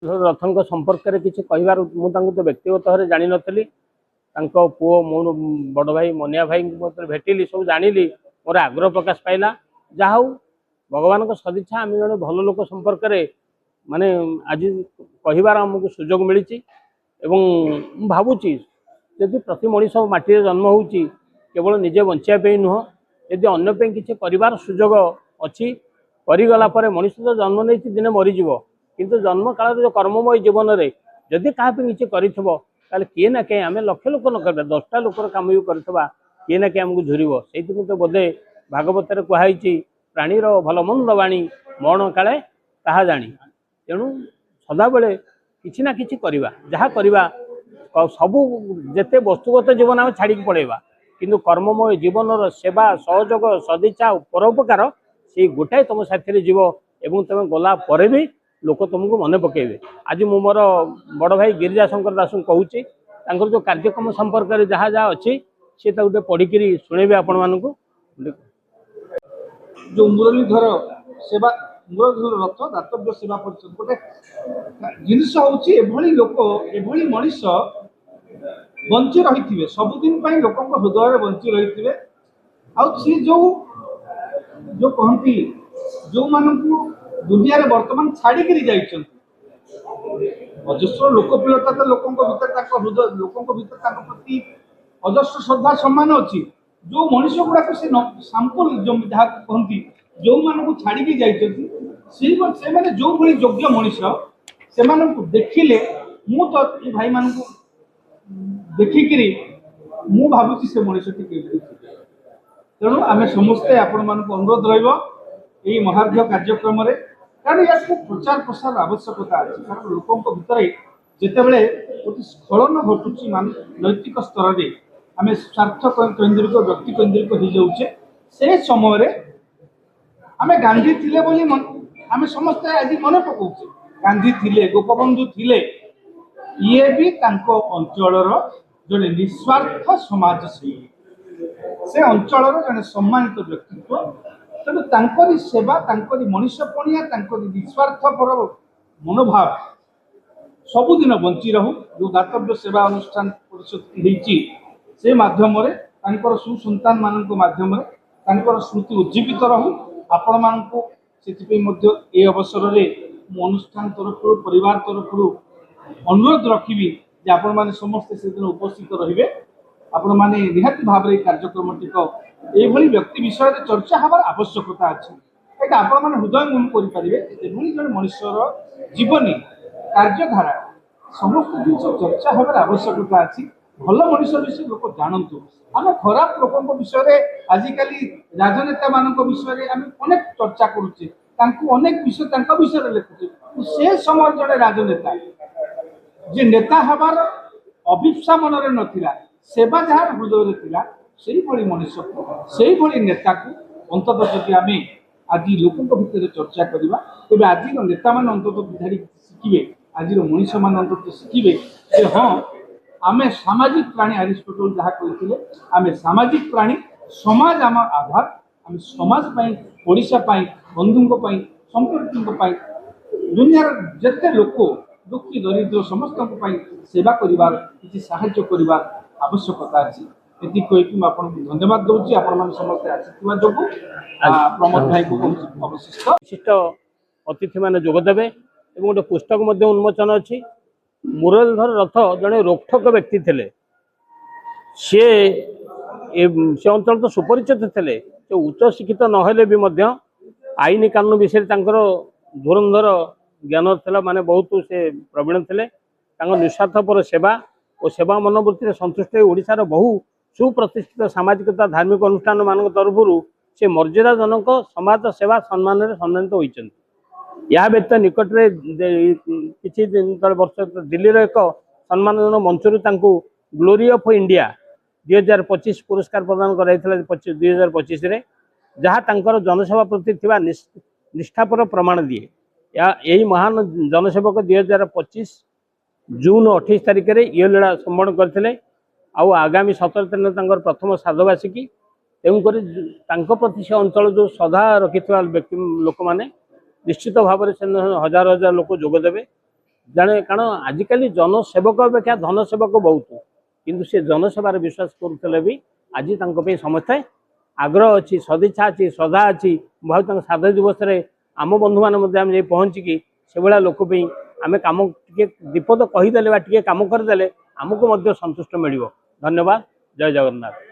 रथन संपर्क में किसी कहार मुझे व्यक्तिगत भाव जानी नी पुओ मो बड़ भाई मनिया भाई भेटिली सब जानिली मोर आग्रह प्रकाश पाइला जहा हूँ भगवान सदिच्छा आम जन भल लोक संपर्क में माने आज कहार आमको सुजोग मिली भावुची जदि प्रति मनीष माटी जन्म हो केवल निजे बचापी नुह यदि अन्य किसी कर सुजोग अच्छी करगला मनीष तो जन्म नहीं दिने मरीज किंतु जन्म काल जो कर्ममय जीवन में जदि क्या किसी कर किए ना कहीं आम लक्ष लोक न कर 10टा लोकर कम भी करवा किए ना कहीं आमको झुरब से तो बोधे भागवत कहुई प्राणीर भल मंद बाणी मरण काले ताहा जानी तेणु सदाबले किसी ना किसी करवा जहाँ करवा सबू जिते वस्तुगत जीवन आम छाड़ी पड़ेगा किंतु कर्ममय जीवन सेवा सहयोग सदिच्छा परोपकार से गोटाए तुम साथी जीव एवं तुम गला पर भी लोक तुमको मन पकेबे। आज मु मोर बड़ भाई गिरिजा शंकर दास कहूँ जो कार्यक्रम संपर्क में जहाँ जहाँ अच्छी सी गोटे पढ़ी शुणे आपण मान जो मुरलीधर सेवा मुरलीधर रथ दातव्य सेवा परिषद गोटे जिनस हूँ लोक एभली मनीष बंची रही सबुदिन लोक हृदय बंची रही सी जो जो कहती जो मानू दुनिया रे वर्तमान छाड़ी अजस्र लोकप्रियता तो लोकों भीतर हृदय लोकों भीतर प्रति अजस्र श्रद्धा सम्मान अच्छी जो मनीष गुड़ाक से सांपल जहाँ कहती जो मानू छाड़ी जाने जो भाई योग्य मनीष से देखिले मु तो भाई मान देखिक मु भावुची से मनीष तेणु आम समस्ते आपण मान अनुरोध रही महार्घ्य कार्यक्रम कारण या प्रचार प्रसार आवश्यकता अच्छी कारण लोकों भितर जितेबले गोटे स्खलन घटुची नैतिक स्तर में आम स्वार्थ केन्द्रिक व्यक्ति केन्द्रिक हो जाऊे से समय आम गांधी थिले बोली आम समस्ते आज मन पकाऊे गांधी थिले गोपबंधु थिले ये भी अंचल जड़े निस्वार्थ समाजसेवी से अंचल जड़े सम्मानित व्यक्तित्व तेणु सेवा मनीषपणिया निस्वार्थपर मनोभाव सबुदिन बंची रहू जो दातव्य सेवा अनुष्ठान परिषद से माध्यम सुसंतान मान माध्यम स्मृति उज्जीवित रहू आपण मानू से अवसर में अनुष्ठान तरफ परिवार तरफ अनुरोध रखी आपण मैंने समस्ते से दिन उपस्थित रे आपण मैंने निहाती भाव में कार्यक्रम टी व्यक्ति विषय में चर्चा हबार आवश्यकता अच्छी ये आपण मैंने हृदयंगम करेंगे जन मनुष्यर जीवनी कार्यधारा समस्त जिन चर्चा हबार आवश्यकता अच्छी भल मनुष्य विषय लोक जानतु आम खराब लोकों विषय आजिकल राजनेता मान विषय आम अनेक चर्चा करुचे अनेक विषय लिखुचे से समय जड़े राजनेता जे नेता हबार अभिप्सा मनरे नथिला सेवा जहाँ हृदय थिला से मनुष्य से नेता को अंतत जदि आम आज लोकों भितर चर्चा करवा तेज आज नेता मान अंतत विधारी शिखे आज मनीष मान अंतत शिखे हाँ आम सामाजिक प्राणी अरिस्टोटल जहाँ कहते आम सामाजिक प्राणी समाज आम आधार आम समाज ओडिशा बंधुों संपर्क दुनिया जिते लोक दुखी दरिद्र समस्त सेवा करिवार किसी साहाय्य करिवार आवश्यकता अच्छी ये कहीकि धन्यवाद दूसरी आपण समस्ते आसिथिबा जोगु प्रमोद भाई को विशिष्ट अतिथि मैंने जोगदेवे और गोटे पुस्तक उन्मोचन अच्छी मुरलीधर रथ जड़े रोकठोक व्यक्ति थे सी से अंचल तो सुपरिचित थे उच्च शिक्षित नहेले भी आईन कानून विषय धुरंधर ज्ञान था माने बहुत से प्रवीण थे निस्वार्थपर सेवा और सेवा मनोवृत्ति संतुष्ट ओडिशार बहु सुप्रतिष्ठित सामाजिकता धार्मिक अनुष्ठान मान तरफ से मर्यादाजनक समाज सेवा सम्मान सम्मानित होती या व्यतीत निकट किसी दिन वर्ष दिल्ली एक सम्मानजनक मंचरू ग्लोरी ऑफ इंडिया 2025 पुरस्कार प्रदान कर 2025 जहाँ जनसेवा प्रति निष्ठापर प्रमाण दिए यही महान जनसेवक 2025 जून 28 तारिख में ये लीला संबोधन करते आगामी 17 दिन प्रथम साधवासिकी तेणुक प्रति से अंचल जो श्रद्धा रखि व्यक्ति लोक मैंने निश्चित भाव में हजार हजार लोक जोगदेवे ଜାଣେ କାରଣ ଆଜିକାଲି ଜନସେବକ ଅପେକ୍ଷା ଧନସେବକ ବହୁତ, କିନ୍ତୁ ସେ ଜନସେବାରେ ବିଶ୍ୱାସ କରୁଥିଲେ ବି ଆଜି ତାଙ୍କ ପାଇଁ ସମସ୍ତେ ଆଗ୍ରହ ଅଛି, ସଦିଚ୍ଛା ଅଛି, ଶ୍ରଦ୍ଧା ଅଛି। ମୁଁ ଭାବୁଛି ତାଙ୍କ ଶ୍ରାଦ୍ଧ ଦିବସରେ ଆମ ବନ୍ଧୁମାନେ ମଧ୍ୟ ଆମେ ଯାଇ ପହଞ୍ଚିକି ସେଭଳିଆ ଲୋକ ପାଇଁ ଆମେ କାମ ଟିକେ ବିପଦ କହିଦେଲେ ବା ଟିକେ କାମ କରିଦେଲେ ଆମକୁ ମଧ୍ୟ ସନ୍ତୁଷ୍ଟ ମିଳିବ। ଧନ୍ୟବାଦ। ଜୟ ଜଗନ୍ନାଥ।